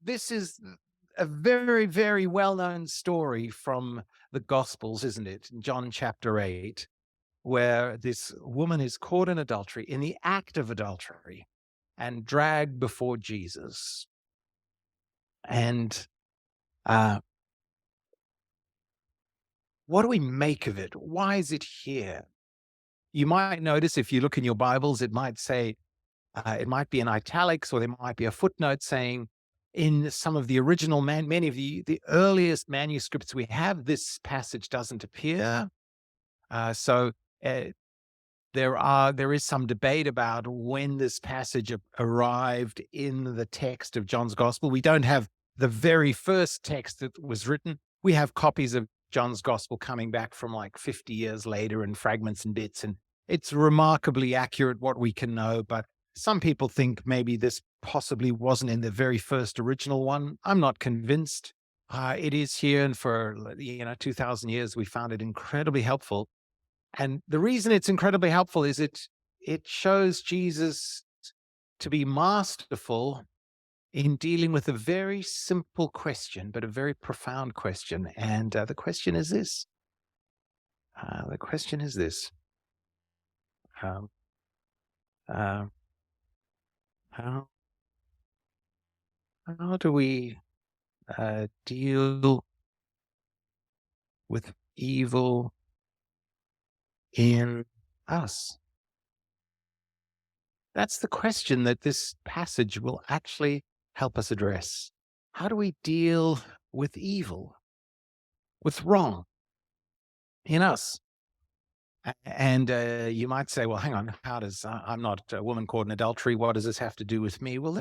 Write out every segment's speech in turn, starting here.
this is a very, very well-known story from the Gospels, isn't it? In John chapter 8, where this woman is caught in adultery, in the act of adultery, and dragged before Jesus. And uh, what do we make of it? Why is it here? You might notice if you look in your Bibles, it might say, it might be in italics, or there might be a footnote saying, in some of the original many of the earliest manuscripts we have, this passage doesn't appear. So uh, there is some debate about when this passage arrived in the text of John's Gospel. We don't have the very first text that was written. We have copies of John's Gospel coming back from like 50 years later in fragments and bits, and it's remarkably accurate what we can know. But some people think maybe this possibly wasn't in the very first original one. I'm not convinced. It is here, and for 2,000 years, we found it incredibly helpful. And the reason it's incredibly helpful is it shows Jesus to be masterful in dealing with a very simple question, but a very profound question. And the question is this. The question is this. Um, uh, how, how do we deal with evil in us? That's the question that this passage will actually help us address. How do we deal with evil, with wrong in us? And you might say, well, hang on, how does I'm not a woman caught in adultery? What does this have to do with me? Well,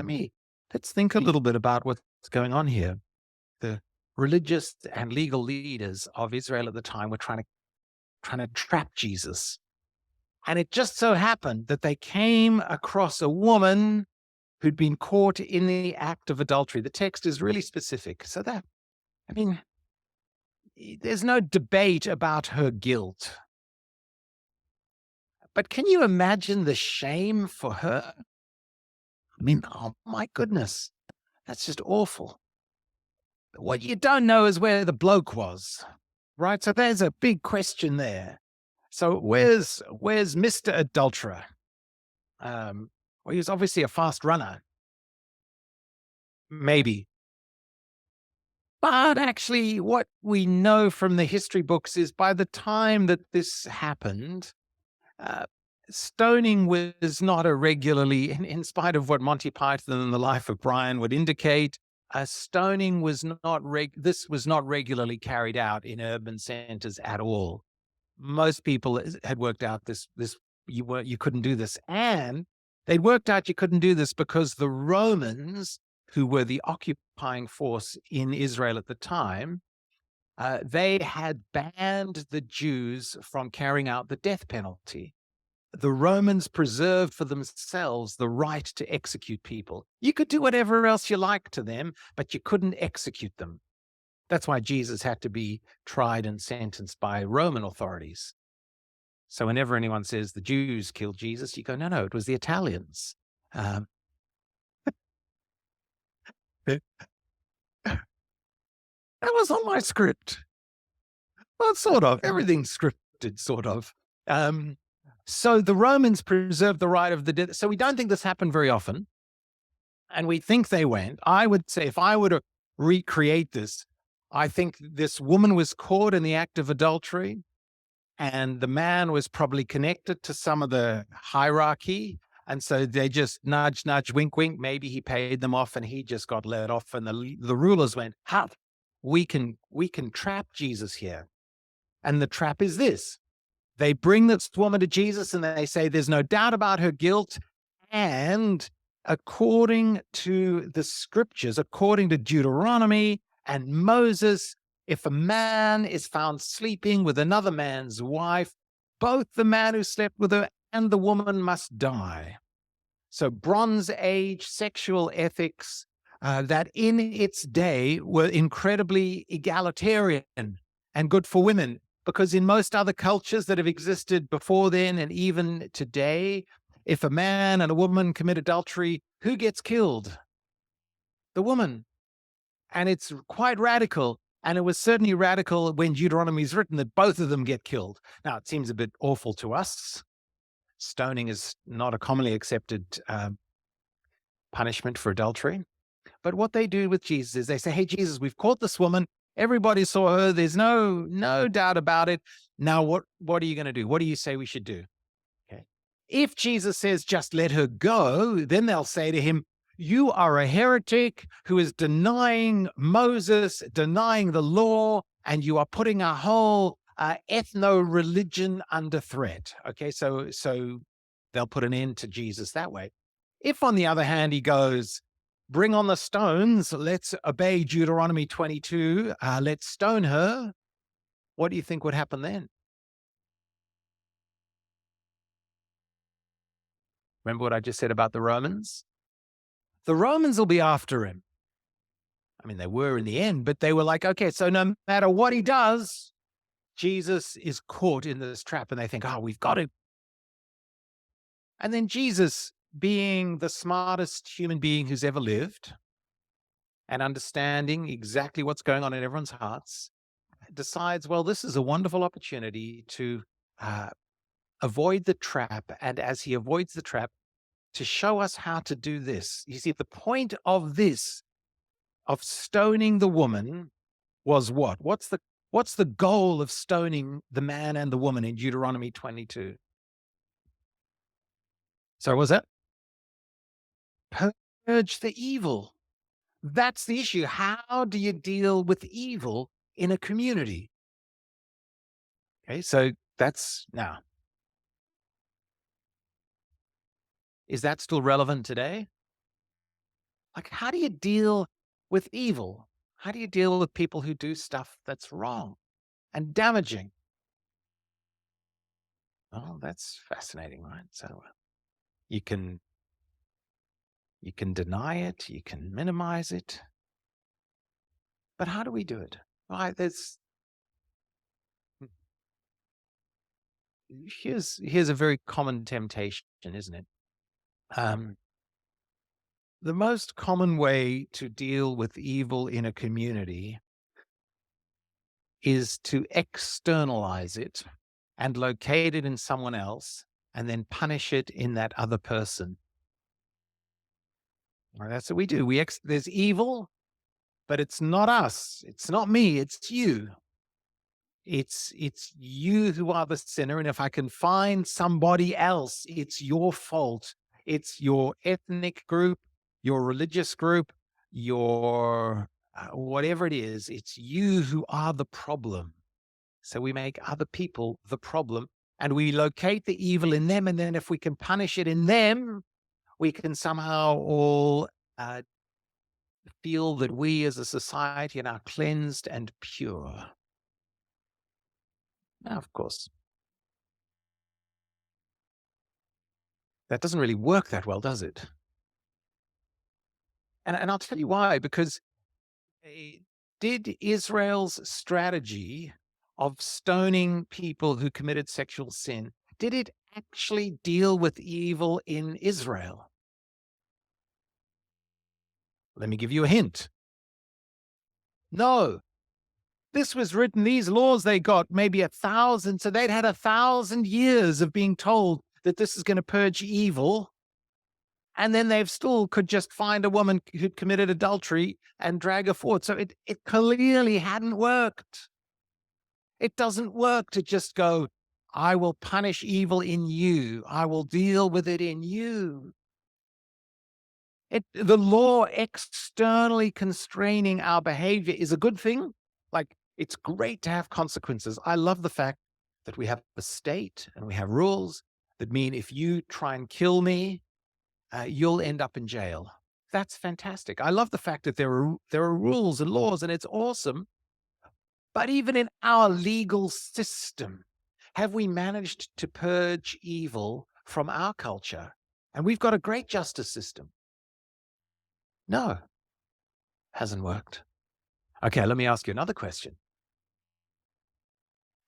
let's think a little bit about what's going on here. The religious and legal leaders of Israel at the time were trying to trap Jesus. And it just so happened that they came across a woman who'd been caught in the act of adultery. The text is really specific. So I mean, there's no debate about her guilt. But can you imagine the shame for her? I mean, oh my goodness, that's just awful. What you don't know is where the bloke was, right? So there's a big question there. So where's Mr. Adulterer? Well, he was obviously a fast runner, maybe. But actually, what we know from the history books is by the time that this happened, uh, stoning was not a regularly, in spite of what Monty Python and the Life of Brian would indicate, stoning was not this was not regularly carried out in urban centers at all. Most people had worked out this you couldn't do this, and they'd worked out you couldn't do this because the Romans, who were the occupying force in Israel at the time, they had banned the Jews from carrying out the death penalty. The Romans preserved for themselves the right to execute people. You could do whatever else you liked to them, but you couldn't execute them. That's why Jesus had to be tried and sentenced by Roman authorities. So whenever anyone says the Jews killed Jesus, you go, no, it was the Italians. Um, that was on my script. Well, sort of. Everything's scripted, sort of. So the Romans preserved the right of the dead. So we don't think this happened very often. And we think they went. I would say if I were to recreate this, I think this woman was caught in the act of adultery, and the man was probably connected to some of the hierarchy. And so they just nudge, nudge, wink, wink. Maybe he paid them off and he just got let off. And the rulers went, ha, we can trap Jesus here. And the trap is this. They bring this woman to Jesus and they say there's no doubt about her guilt. And according to the scriptures, according to Deuteronomy and Moses, if a man is found sleeping with another man's wife, both the man who slept with her and the woman must die. So Bronze Age sexual ethics that in its day were incredibly egalitarian and good for women, because in most other cultures that have existed before then and even today, if a man and a woman commit adultery, who gets killed? The woman. And it's quite radical. And it was certainly radical when Deuteronomy is written that both of them get killed. Now, it seems a bit awful to us. Stoning is not a commonly accepted punishment for adultery. But what they do with Jesus is they say, hey, Jesus, we've caught this woman. Everybody saw her. There's no doubt about it. Now, what are you going to do? What do you say we should do? Okay. If Jesus says, just let her go, then they'll say to him, you are a heretic who is denying Moses, denying the law, and you are putting our whole ethno-religion under threat. Okay, so they'll put an end to Jesus that way. If, on the other hand, he goes, bring on the stones, let's obey Deuteronomy 22, let's stone her, what do you think would happen then? Remember what I just said about the Romans? The Romans will be after him. I mean, they were in the end, but they were like, okay, so no matter what he does, Jesus is caught in this trap, and they think, oh, we've got him. And then Jesus, being the smartest human being who's ever lived and understanding exactly what's going on in everyone's hearts, decides, well, this is a wonderful opportunity to avoid the trap. And as he avoids the trap, to show us how to do this. You see, the point of this, of stoning the woman, was what? What's the goal of stoning the man and the woman in Deuteronomy 22? So was that? Purge the evil. That's the issue. How do you deal with evil in a community? Okay, so that's now. Is that still relevant today? Like, how do you deal with evil? How do you deal with people who do stuff that's wrong and damaging? Oh, that's fascinating, right? So you can deny it, you can minimize it, but how do we do it? Right? Here's a very common temptation, isn't it? The most common way to deal with evil in a community is to externalize it and locate it in someone else and then punish it in that other person. Well, that's what we do. There's evil, but it's not us. It's not me. It's you. It's you who are the sinner. And if I can find somebody else, it's your fault. It's your ethnic group, your religious group, your whatever it is. It's you who are the problem. So we make other people the problem, and we locate the evil in them. And then if we can punish it in them, we can somehow all feel that we as a society are cleansed and pure. Now, of course, that doesn't really work that well, does it? And I'll tell you why, because did Israel's strategy of stoning people who committed sexual sin, did it actually deal with evil in Israel? Let me give you a hint. No. This was written, these laws they got maybe 1,000, so they'd had 1,000 years of being told that this is going to purge evil. And then they've still could just find a woman who'd committed adultery and drag her forward. So it clearly hadn't worked. It doesn't work to just go, I will punish evil in you. I will deal with it in you. The law externally constraining our behavior is a good thing. Like, it's great to have consequences. I love the fact that we have a state and we have rules that mean if you try and kill me, you'll end up in jail. That's fantastic. I love the fact that there are rules and laws, and it's awesome. But even in our legal system, have we managed to purge evil from our culture? And we've got a great justice system. No, hasn't worked. Okay, let me ask you another question.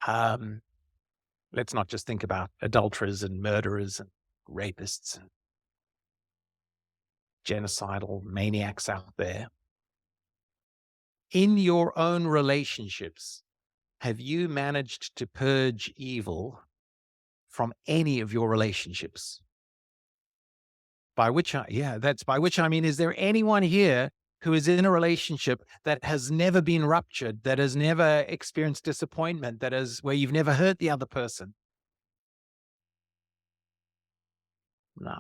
Let's not just think about adulterers and murderers and rapists and genocidal maniacs out there. In your own relationships, have you managed to purge evil from any of your relationships? That's by which I mean, is there anyone here who is in a relationship that has never been ruptured, that has never experienced disappointment, that is where you've never hurt the other person? No.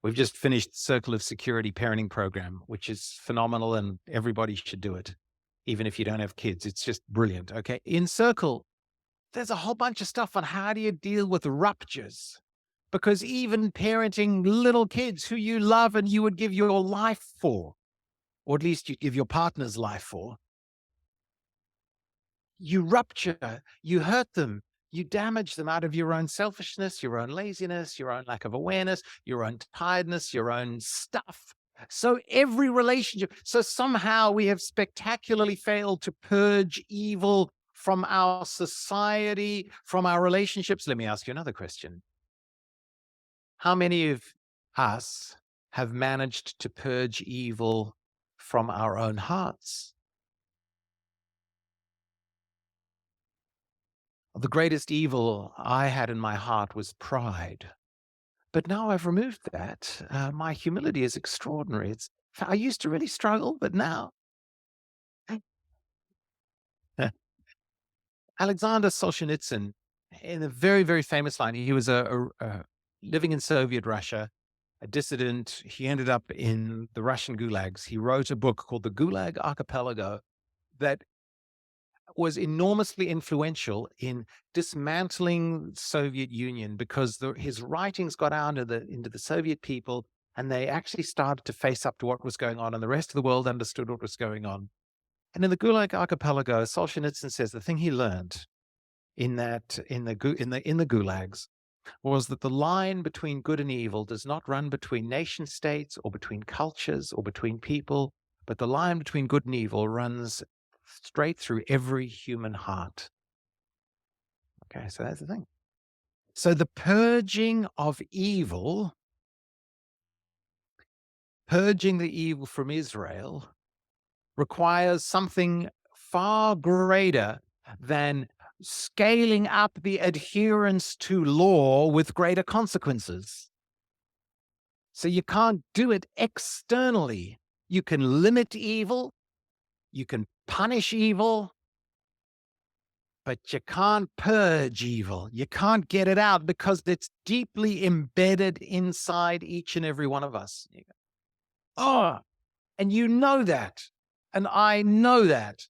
We've just finished Circle of Security parenting program, which is phenomenal and everybody should do it, even if you don't have kids. It's just brilliant. Okay. In Circle, there's a whole bunch of stuff on how do you deal with ruptures. Because even parenting little kids who you love and you would give your life for, or at least you give your partner's life for, you rupture, you hurt them, you damage them out of your own selfishness, your own laziness, your own lack of awareness, your own tiredness, your own stuff. So every relationship, so somehow we have spectacularly failed to purge evil from our society, from our relationships. Let me ask you another question. How many of us have managed to purge evil from our own hearts? The greatest evil I had in my heart was pride. But now I've removed that. My humility is extraordinary. I used to really struggle, but now. Alexander Solzhenitsyn, in a very, very famous line, he was living in Soviet Russia, a dissident. He ended up in the Russian gulags. He wrote a book called The Gulag Archipelago that was enormously influential in dismantling Soviet Union because his writings got out into the Soviet people, and they actually started to face up to what was going on, and the rest of the world understood what was going on. And in the Gulag Archipelago, Solzhenitsyn says the thing he learned in the gulags was that the line between good and evil does not run between nation states or between cultures or between people, but the line between good and evil runs straight through every human heart. Okay, so that's the thing. So the purging of evil, purging the evil from Israel, requires something far greater than scaling up the adherence to law with greater consequences. So you can't do it externally. You can limit evil, you can punish evil, but you can't purge evil. You can't get it out because it's deeply embedded inside each and every one of us. You go, oh, and you know that. And I know that.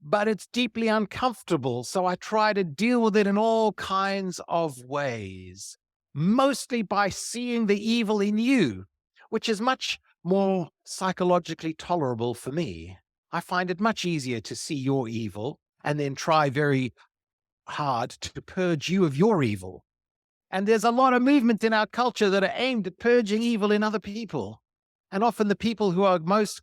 But it's deeply uncomfortable. So I try to deal with it in all kinds of ways, mostly by seeing the evil in you, which is much more psychologically tolerable for me. I find it much easier to see your evil and then try very hard to purge you of your evil. And there's a lot of movement in our culture that are aimed at purging evil in other people. And often the people who are most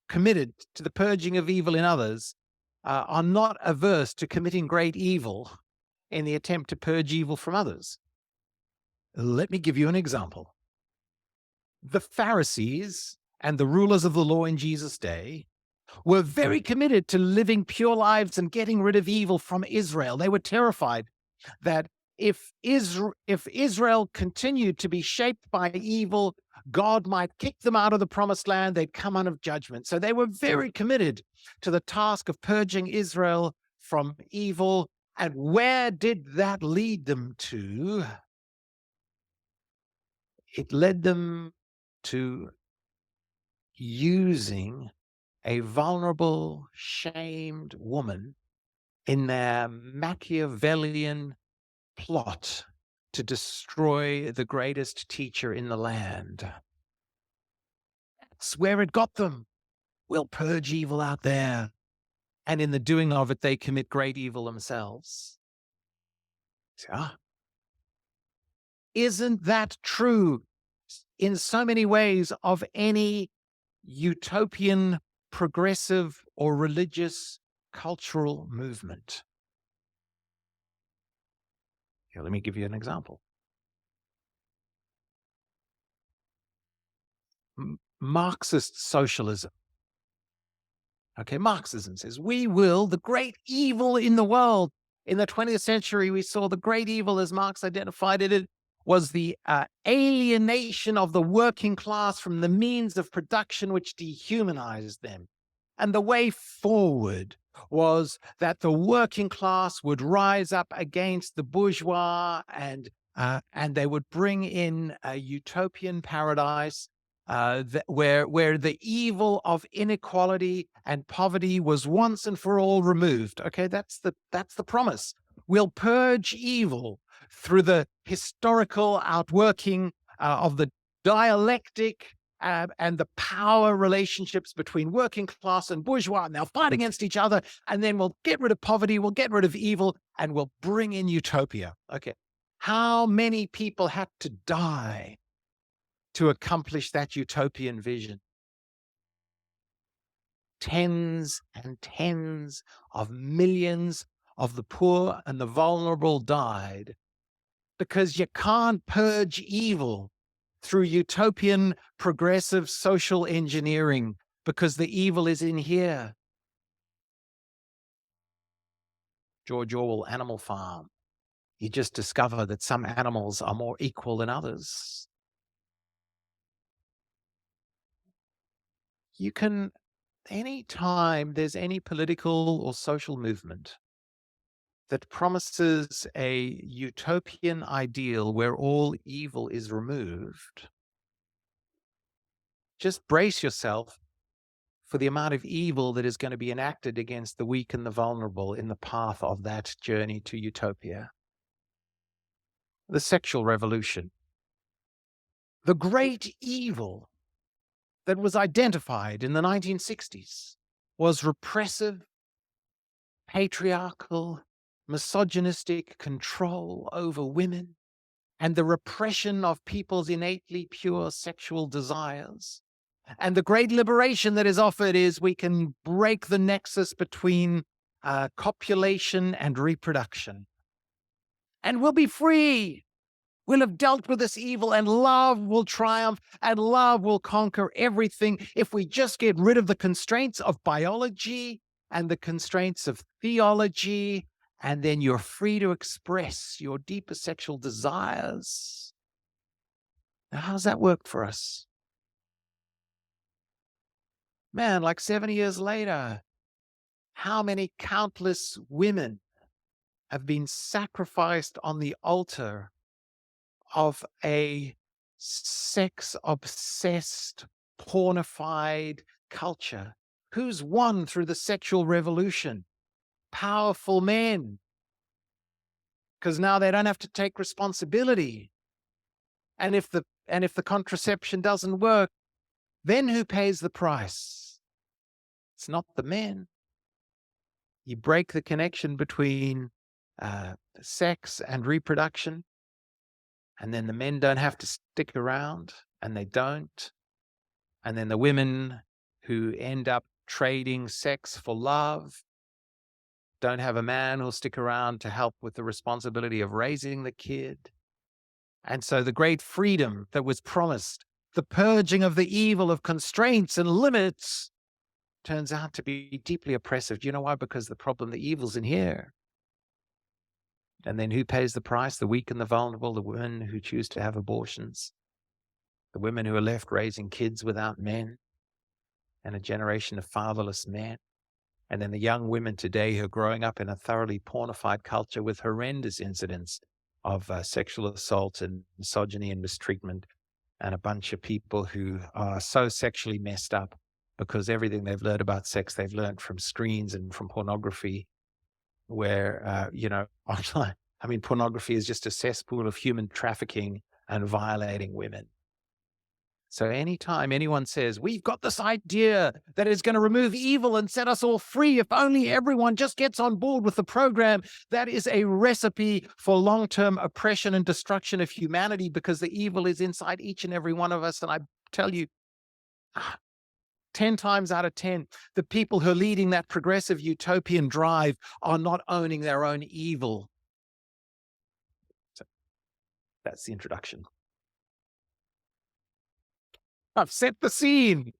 committed to the purging of evil in others are not averse to committing great evil in the attempt to purge evil from others. Let me give you an example. The Pharisees and the rulers of the law in Jesus' day were very committed to living pure lives and getting rid of evil from Israel. They were terrified that if Israel continued to be shaped by evil, God might kick them out of the promised land. They'd come out of judgment. So they were very committed to the task of purging Israel from evil. And where did that lead them to? It led them to using a vulnerable, shamed woman in their Machiavellian plot to destroy the greatest teacher in the land. That's where it got them. We'll purge evil out there. And in the doing of it, they commit great evil themselves. Ah, isn't that true in so many ways of any utopian, progressive, or religious cultural movement? Here, let me give you an example. Marxist socialism Okay, Marxism says we will, the great evil in the world. In the 20th century, we saw the great evil, as Marx identified it, was the alienation of the working class from the means of production which dehumanized them. And the way forward was that the working class would rise up against the bourgeois, and they would bring in a utopian paradise where the evil of inequality and poverty was once and for all removed. Okay, that's the promise. We'll purge evil through the historical outworking of the dialectic and the power relationships between working class and bourgeois, and they'll fight against each other, and then we'll get rid of poverty, we'll get rid of evil, and we'll bring in utopia. Okay. How many people had to die to accomplish that utopian vision? Tens and tens of millions of the poor and the vulnerable died because you can't purge evil through utopian progressive social engineering, because the evil is in here. George Orwell, Animal Farm. You just discover that some animals are more equal than others. You can, anytime there's any political or social movement that promises a utopian ideal where all evil is removed, just brace yourself for the amount of evil that is going to be enacted against the weak and the vulnerable in the path of that journey to utopia. The sexual revolution. The great evil that was identified in the 1960s was repressive, patriarchal, misogynistic control over women and the repression of people's innately pure sexual desires. And the great liberation that is offered is we can break the nexus between copulation and reproduction. And we'll be free. We'll have dealt with this evil, and love will triumph, and love will conquer everything if we just get rid of the constraints of biology and the constraints of theology, and then you're free to express your deeper sexual desires. Now, how's that worked for us? Man, like 70 years later, how many countless women have been sacrificed on the altar of a sex-obsessed, pornified culture? Who's won through the sexual revolution? Powerful men, because now they don't have to take responsibility. And if the contraception doesn't work, then who pays the price? It's not the men. You break the connection between sex and reproduction, and then the men don't have to stick around, and they don't. And then the women who end up trading sex for love don't have a man who'll stick around to help with the responsibility of raising the kid. And so the great freedom that was promised, the purging of the evil of constraints and limits, turns out to be deeply oppressive. Do you know why? Because the problem, the evil's in here. And then who pays the price? The weak and the vulnerable, the women who choose to have abortions, the women who are left raising kids without men, and a generation of fatherless men. And then the young women today who are growing up in a thoroughly pornified culture with horrendous incidents of sexual assault and misogyny and mistreatment, and a bunch of people who are so sexually messed up because everything they've learned about sex, they've learned from screens and from pornography, where, online, I mean, pornography is just a cesspool of human trafficking and violating women. So anytime anyone says, we've got this idea that is going to remove evil and set us all free, if only everyone just gets on board with the program, that is a recipe for long-term oppression and destruction of humanity, because the evil is inside each and every one of us. And I tell you, 10 times out of 10, the people who are leading that progressive utopian drive are not owning their own evil. So that's the introduction. I've set the scene.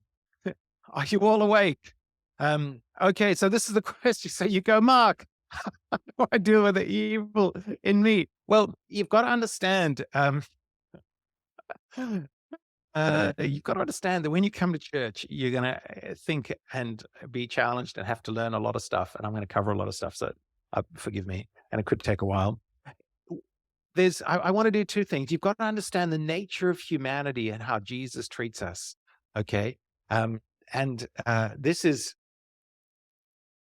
Are you all awake? Okay, so this is the question. So you go, Mark, how do I deal with the evil in me? Well, you've got to understand. You've got to understand that when you come to church, you're going to think and be challenged and have to learn a lot of stuff. And I'm going to cover a lot of stuff. So forgive me. And it could take a while. I want to do two things. You've got to understand the nature of humanity and how Jesus treats us. Okay. And this is,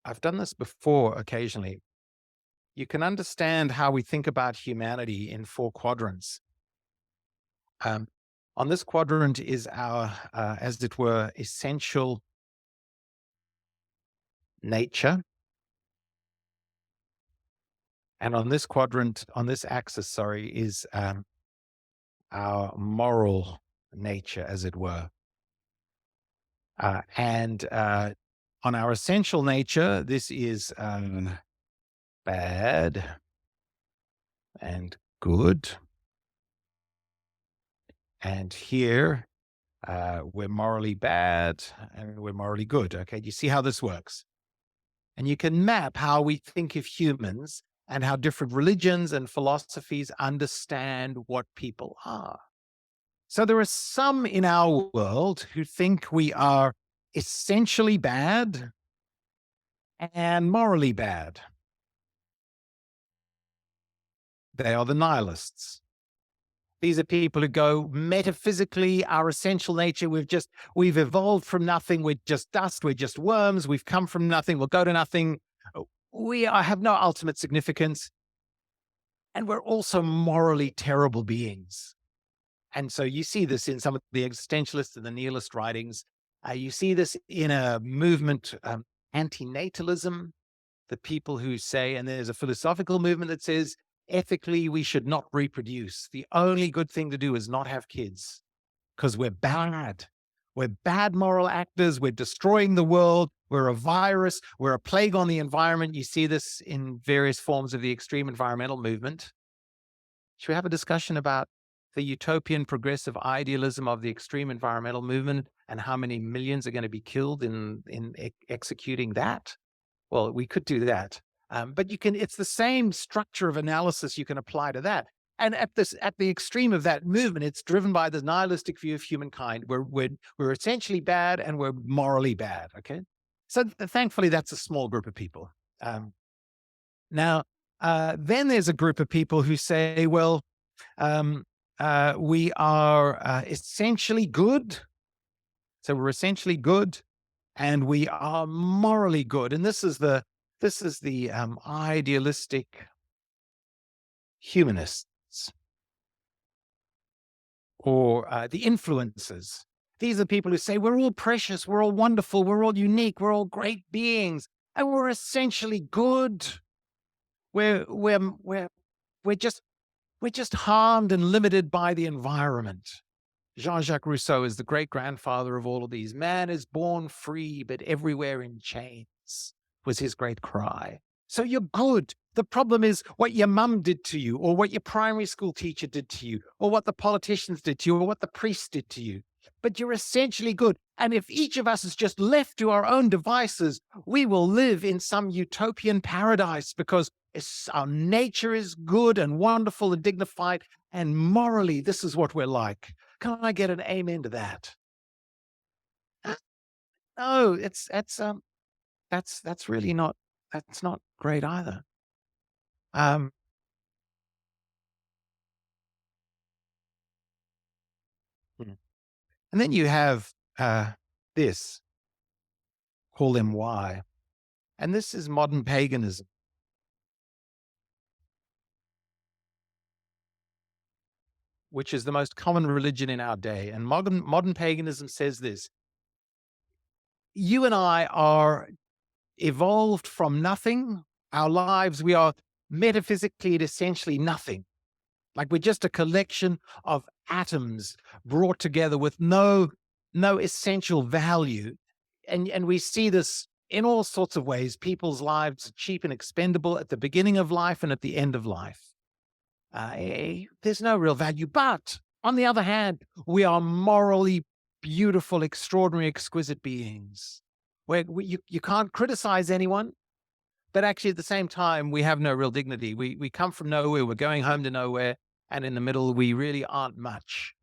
I've done this before occasionally. You can understand how we think about humanity in four quadrants. Um, on this quadrant is our, as it were, essential nature. And on this quadrant, on this axis, sorry, is our moral nature, as it were. And on our essential nature, this is bad and good. And here, we're morally bad and we're morally good. Okay, do you see how this works? And you can map how we think of humans and how different religions and philosophies understand what people are. So there are some in our world who think we are essentially bad and morally bad. They are the nihilists. These are people who go metaphysically, our essential nature, we've evolved from nothing. We're just dust. We're just worms. We've come from nothing. We'll go to nothing. Have no ultimate significance. And we're also morally terrible beings. And so you see this in some of the existentialist and the nihilist writings. You see this in a movement, antinatalism, the people who say, and there's a philosophical movement that says, ethically, we should not reproduce. The only good thing to do is not have kids because we're bad. We're bad moral actors. We're destroying the world. We're a virus. We're a plague on the environment. You see this in various forms of the extreme environmental movement. Should we have a discussion about the utopian progressive idealism of the extreme environmental movement and how many millions are going to be killed in executing that? Well, we could do that. But it's the same structure of analysis you can apply to that. And at the extreme of that movement, it's driven by the nihilistic view of humankind. We're essentially bad and we're morally bad. Okay. So thankfully, that's a small group of people. Now, then there's a group of people who say, well, we are essentially good. So we're essentially good and we are morally good. And this is the idealistic humanists or the influencers. These are people who say we're all precious, we're all wonderful, we're all unique, we're all great beings, and we're essentially good. We're just harmed and limited by the environment. Jean-Jacques Rousseau is the great-grandfather of all of these. Man is born free, but everywhere in chains, was his great cry. So you're good. The problem is what your mum did to you, or what your primary school teacher did to you, or what the politicians did to you, or what the priest did to you. But you're essentially good. And if each of us is just left to our own devices, we will live in some utopian paradise because our nature is good and wonderful and dignified. And morally, this is what we're like. Can I get an amen to that? No, that's really not, that's not great either. Um, Mm. And then you have this, call them why. And this is modern paganism, which is the most common religion in our day. And modern paganism says this: you and I are evolved from nothing. Our lives, we are metaphysically and essentially nothing. Like we're just a collection of atoms brought together with no essential value. And we see this in all sorts of ways. People's lives are cheap and expendable at the beginning of life and at the end of life. There's no real value. But on the other hand, we are morally beautiful, extraordinary, exquisite beings. where you can't criticize anyone, but actually at the same time, we have no real dignity. We come from nowhere, we're going home to nowhere, and in the middle, we really aren't much.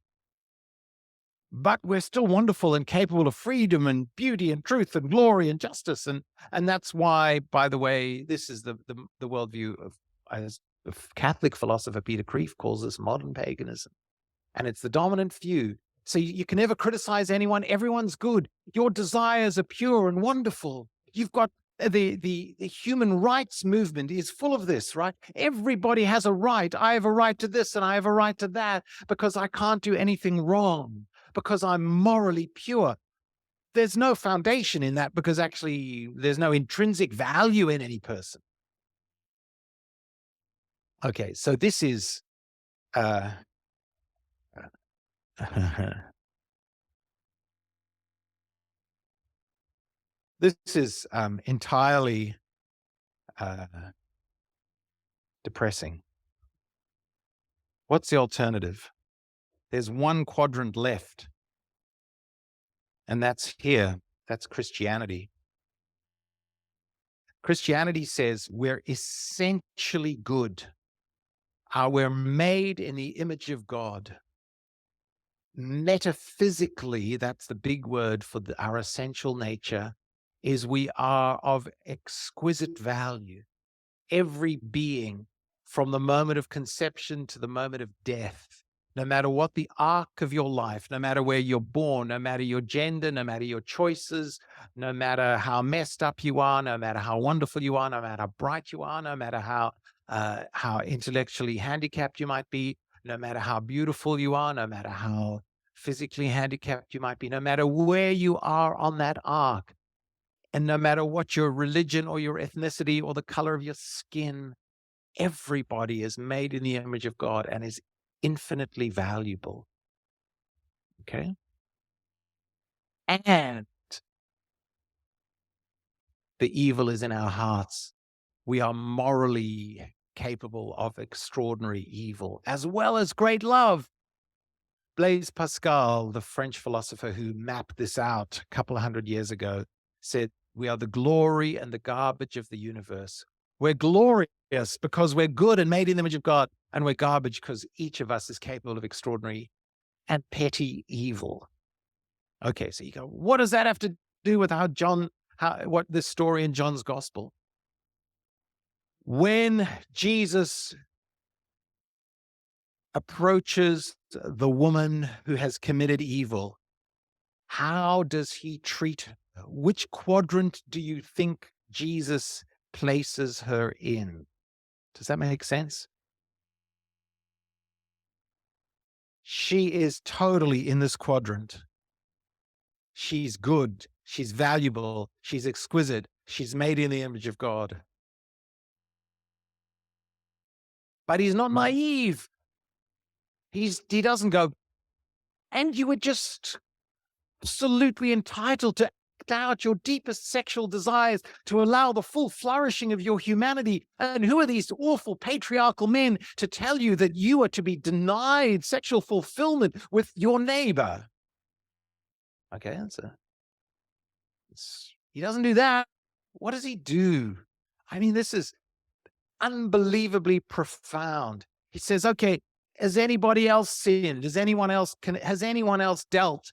But we're still wonderful and capable of freedom and beauty and truth and glory and justice. And that's why, by the way, this is the worldview of, as the Catholic philosopher Peter Kreeft calls this, modern paganism. And it's the dominant view. So you can never criticize anyone. Everyone's good. Your desires are pure and wonderful. You've got the human rights movement is full of this, right? Everybody has a right. I have a right to this and I have a right to that because I can't do anything wrong, because I'm morally pure. There's no foundation in that, because actually there's no intrinsic value in any person. Okay, so this is uh this is entirely uh, depressing. What's the alternative? There's one quadrant left, and that's here. That's Christianity. Christianity says we're essentially good. We're made in the image of God. Metaphysically, that's the big word for our essential nature, is we are of exquisite value. Every being, from the moment of conception to the moment of death, no matter what the arc of your life, no matter where you're born, no matter your gender, no matter your choices, no matter how messed up you are, no matter how wonderful you are, no matter how bright you are, no matter how intellectually handicapped you might be, no matter how beautiful you are, no matter how physically handicapped you might be, no matter where you are on that arc, and no matter what your religion or your ethnicity or the color of your skin, everybody is made in the image of God and is infinitely valuable. Okay? And the evil is in our hearts. We are morally capable of extraordinary evil as well as great love. Blaise Pascal, the French philosopher who mapped this out a couple of hundred years ago, said, "We are the glory and the garbage of the universe. We're glorious because we're good and made in the image of God, and we're garbage because each of us is capable of extraordinary and petty evil." Okay, so you go, what does that have to do with what this story in John's gospel? When Jesus approaches the woman who has committed evil, how does he treat her? Which quadrant do you think Jesus places her in? Does that make sense? She is totally in this quadrant. She's good. She's valuable. She's exquisite. She's made in the image of God. But he's not naive. He doesn't go, and you were just absolutely entitled to act out your deepest sexual desires to allow the full flourishing of your humanity. And who are these awful patriarchal men to tell you that you are to be denied sexual fulfillment with your neighbor? Okay, he doesn't do that. What does he do? I mean, this is unbelievably profound. He says, okay, has anybody else sinned? Has anyone else dealt?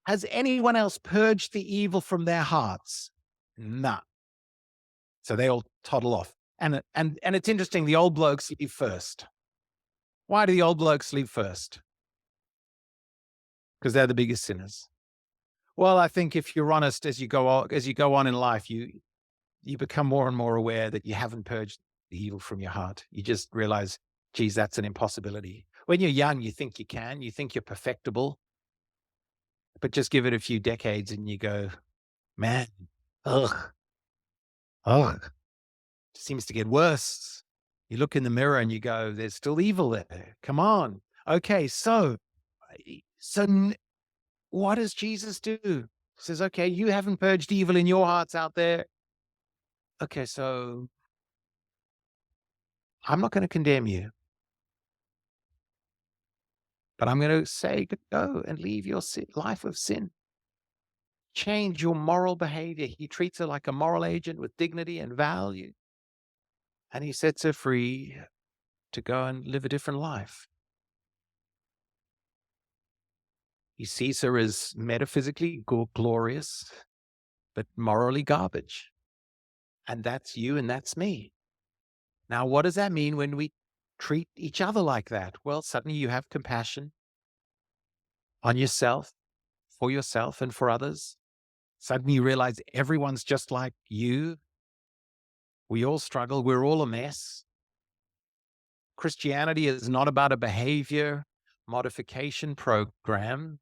Has anyone else purged the evil from their hearts? Nah. So they all toddle off. And it's interesting, the old blokes leave first. Why do the old blokes leave first? Because they're the biggest sinners. Well, I think if you're honest, as you go on in life, you become more and more aware that you haven't purged the evil from your heart. You just realize, geez, that's an impossibility. When you're young, you think you can, you think you're perfectible, but just give it a few decades and you go, man, ugh, ugh, it seems to get worse. You look in the mirror and you go, there's still evil there. Come on. Okay, what does Jesus do? He says, okay, you haven't purged evil in your hearts out there. Okay, so I'm not going to condemn you, but I'm going to say, go and leave your life of sin. change your moral behavior. He treats her like a moral agent with dignity and value. And he sets her free to go and live a different life. He sees her as metaphysically glorious, but morally garbage. And that's you and that's me. Now, what does that mean when we treat each other like that? Well, suddenly you have compassion on yourself, for yourself, and for others. Suddenly you realize everyone's just like you. We all struggle. We're all a mess. Christianity is not about a behavior modification program.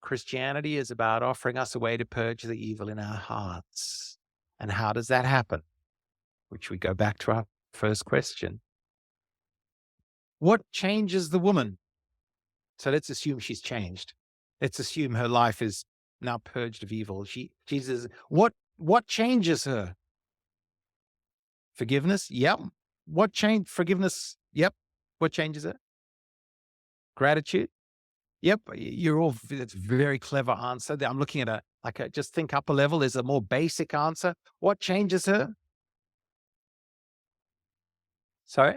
Christianity is about offering us a way to purge the evil in our hearts. And how does that happen? Which we go back to our first question. What changes the woman? So let's assume she's changed. Let's assume her life is now purged of evil. She says, what changes her? Forgiveness? Yep. What change? Forgiveness? Yep. What changes it? Gratitude? Yep. That's a very clever answer. I'm looking at just think up a level. There's a more basic answer. What changes her? Sorry?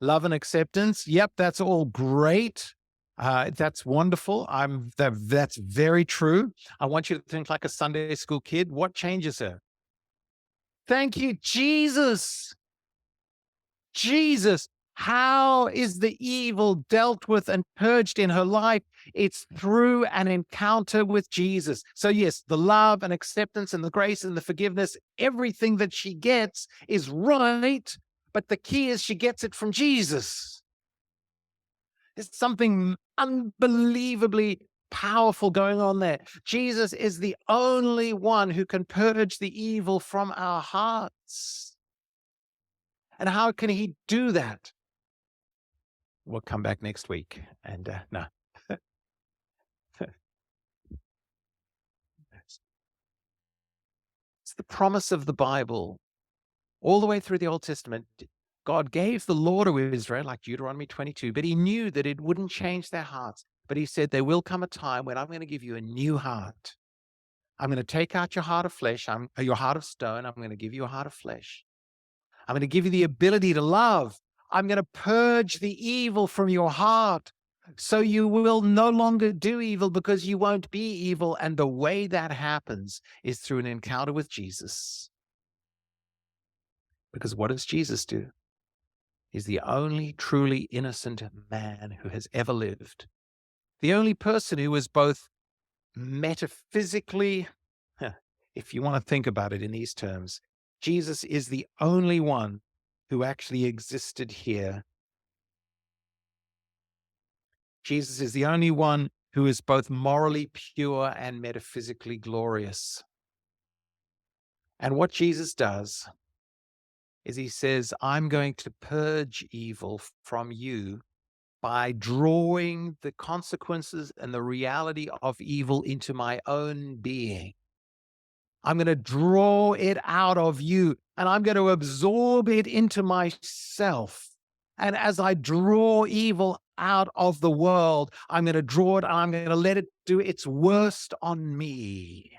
Love and acceptance. Yep. That's all great. That's wonderful. That's very true. I want you to think like a Sunday school kid. What changes her? Thank you, Jesus. Jesus. How is the evil dealt with and purged in her life? It's through an encounter with Jesus. So yes, the love and acceptance and the grace and the forgiveness, everything that she gets is right, but the key is she gets it from Jesus. There's something unbelievably powerful going on there. Jesus is the only one who can purge the evil from our hearts. And how can he do that? We'll come back next week. And no. It's the promise of the Bible. All the way through the Old Testament, God gave the law to Israel, like Deuteronomy 22, but he knew that it wouldn't change their hearts. But he said, there will come a time when I'm going to give you a new heart. I'm going to take out your heart of flesh, your heart of stone. I'm going to give you a heart of flesh. I'm going to give you the ability to love. I'm going to purge the evil from your heart. So you will no longer do evil because you won't be evil. And the way that happens is through an encounter with Jesus. Because what does Jesus do? He's the only truly innocent man who has ever lived. The only person who is both metaphysically, if you want to think about it in these terms, Jesus is the only one who actually existed here. Jesus is the only one who is both morally pure and metaphysically glorious. And what Jesus does is he says, I'm going to purge evil from you by drawing the consequences and the reality of evil into my own being. I'm going to draw it out of you and I'm going to absorb it into myself. And as I draw evil out of the world, I'm going to draw it and I'm going to let it do its worst on me.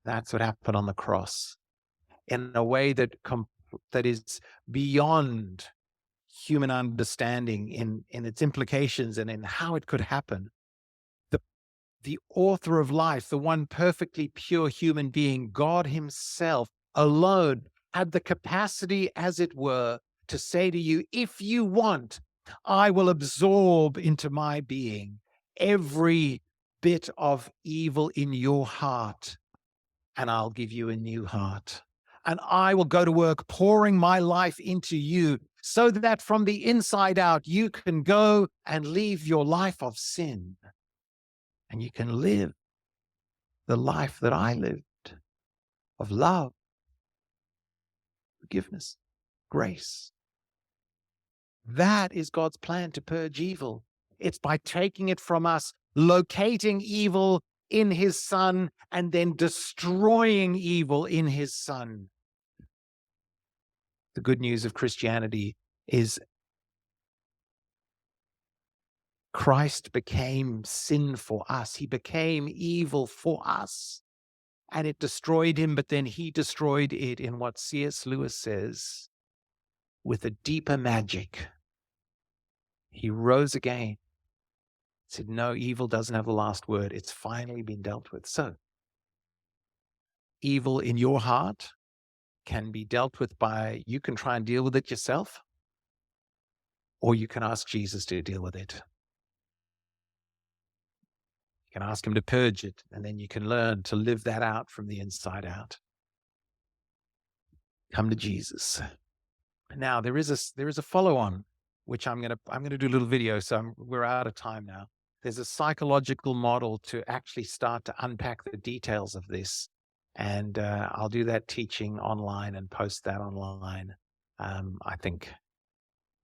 That's what happened on the cross in a way that is beyond human understanding in its implications and in how it could happen. The author of life, the one perfectly pure human being, God himself alone, had the capacity, as it were, to say to you, if you want, I will absorb into my being every bit of evil in your heart, and I'll give you a new heart. And I will go to work pouring my life into you so that from the inside out, you can go and leave your life of sin. And you can live the life that I lived of love, forgiveness, grace. That is God's plan to purge evil. It's by taking it from us, locating evil in his Son, and then destroying evil in his Son. The good news of Christianity is Christ became sin for us. He became evil for us. And it destroyed him, but then he destroyed it in what C.S. Lewis says, with a deeper magic. He rose again, said, no, evil doesn't have the last word. It's finally been dealt with. So, evil in your heart can be dealt with by, you can try and deal with it yourself, or you can ask Jesus to deal with it. You can ask him to purge it, and then you can learn to live that out from the inside out. Come to Jesus. Now, there is a follow-on, which I'm gonna do a little video, so we're out of time now. There's a psychological model to actually start to unpack the details of this, and I'll do that teaching online and post that online. I think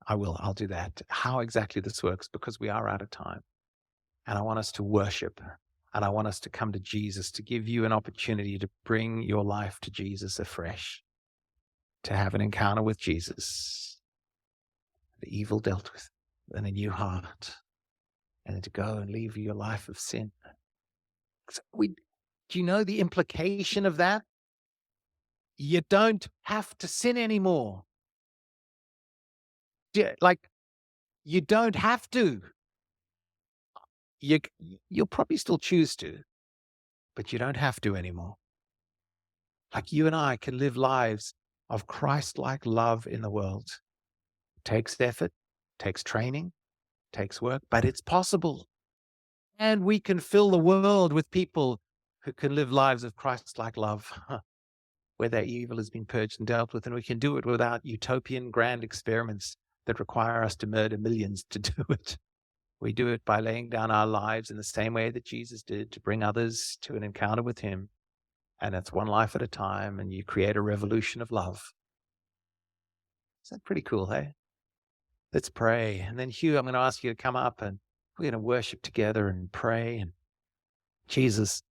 I will. I'll do that. How exactly this works, because we are out of time, and I want us to worship, and I want us to come to Jesus, to give you an opportunity to bring your life to Jesus afresh, to have an encounter with Jesus, the evil dealt with, and a new heart, and then to go and leave your life of sin. Do you know the implication of that? You don't have to sin anymore. Like, you don't have to. You'll probably still choose to, but you don't have to anymore. Like, you and I can live lives of Christ-like love in the world. It takes effort, takes training, takes work, but it's possible. And we can fill the world with people who can live lives of Christ-like love, where their evil has been purged and dealt with, and we can do it without utopian grand experiments that require us to murder millions to do it. We do it by laying down our lives in the same way that Jesus did, to bring others to an encounter with him. And it's one life at a time, and you create a revolution of love. Is that pretty cool, hey? Let's pray. And then, Hugh, I'm going to ask you to come up, and we're going to worship together and pray. And Jesus,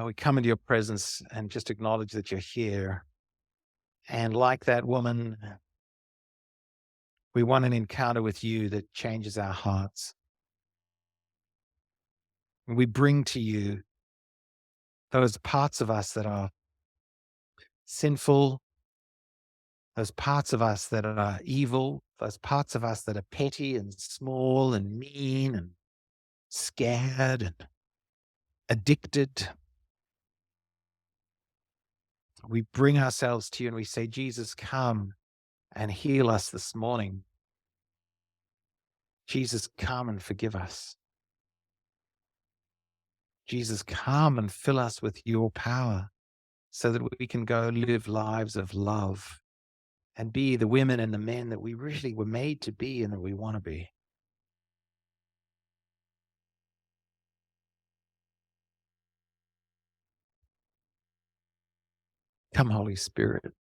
we come into your presence and just acknowledge that you're here. And like that woman, we want an encounter with you that changes our hearts. And we bring to you those parts of us that are sinful, those parts of us that are evil, those parts of us that are petty and small and mean and scared and addicted. We bring ourselves to you and we say, Jesus, come and heal us this morning. Jesus, come and forgive us. Jesus, come and fill us with your power so that we can go live lives of love and be the women and the men that we really were made to be and that we want to be. Come, Holy Spirit.